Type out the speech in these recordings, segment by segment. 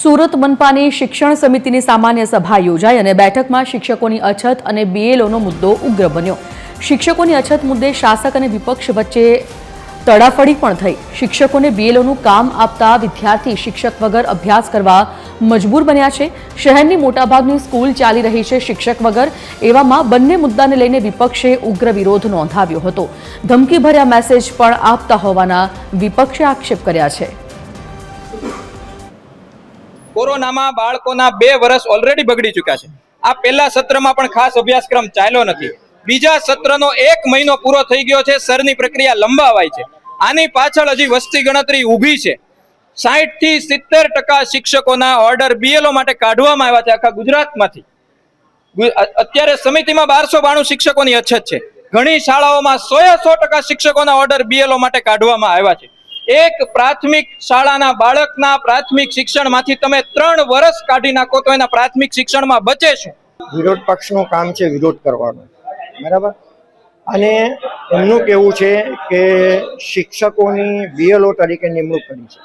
સુરત મનપાની શિક્ષણ સમિતિની સામાન્ય સભા યોજાઈ અને બેઠકમાં શિક્ષકોની અછત અને બીએલઓનો મુદ્દો ઉગ્ર બન્યો। શિક્ષકોની અછત મુદ્દે શાસક અને વિપક્ષ વચ્ચે તડાફડી પણ થઈ। શિક્ષકોને બીએલઓનું કામ આપતા વિદ્યાર્થી શિક્ષક વગર અભ્યાસ કરવા મજબૂર બન્યા છે। શહેરની મોટાભાગની સ્કૂલ ચાલી રહી છે શિક્ષક વગર। એવામાં બંને મુદ્દાને લઈને વિપક્ષે ઉગ્ર વિરોધ નોંધાવ્યો હતો। ધમકીભર્યા મેસેજ પણ આપતા હોવાના વિપક્ષે આક્ષેપ કર્યા છે। કોરોનામાં બાળકોના 2 વર્ષ ઓલરેડી બગડી ચૂક્યા છે। આ પહેલા સત્રમાં પણ ખાસ અભ્યાસક્રમ ચાલ્યો નથી। બીજા સત્રનો 1 મહિનો પૂરો થઈ ગયો છે। સરની પ્રક્રિયા લંબાવાઈ છે। આની પાછળ હજી વસ્તી ગણતરી ઊભી છે। 60 થી 70% શિક્ષકોના ઓર્ડર બીએલઓ માટે કાઢવામાં આવ્યા છે આખા ગુજરાતમાંથી। અત્યારે સમિતિમાં 1292 શિક્ષકોની અછત છે। ઘણી શાળાઓમાં 100% શિક્ષકોના ઓર્ડર બીએલઓ માટે કાઢવામાં આવ્યા છે। એક પ્રાથમિક શાળાના બાળકના પ્રાથમિક શિક્ષણમાંથી તમે 3 વર્ષ કાઢી નાખો તો એના પ્રાથમિક શિક્ષણમાં બચે શું? વિરોધ પક્ષનું કામ છે વિરોધ કરવાનો, બરાબર। અને એમનું કહેવું છે કે શિક્ષકોની બીએલઓ તરીકે નિમણૂક કરી છે।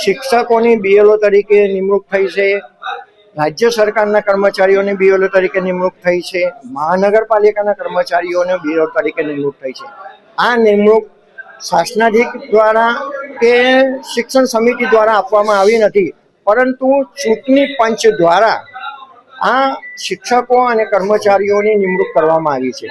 શિક્ષકોની બીએલઓ તરીકે નિમણૂક થઈ છે। રાજ્ય સરકારના કર્મચારીઓની બીએલઓ તરીકે નિમણૂક થઈ છે। મહાનગરપાલિકાના કર્મચારીઓને બીએલઓ તરીકે નિમણૂક થઈ છે। આ નિમણૂક શાસનાધિક દ્વારા કે શિક્ષણ સમિતિ દ્વારા આપવામાં આવી નથી, પરંતુ ચૂંટણી પંચ દ્વારા આ શિક્ષકો અને કર્મચારીઓની નિમણૂક કરવામાં આવી છે।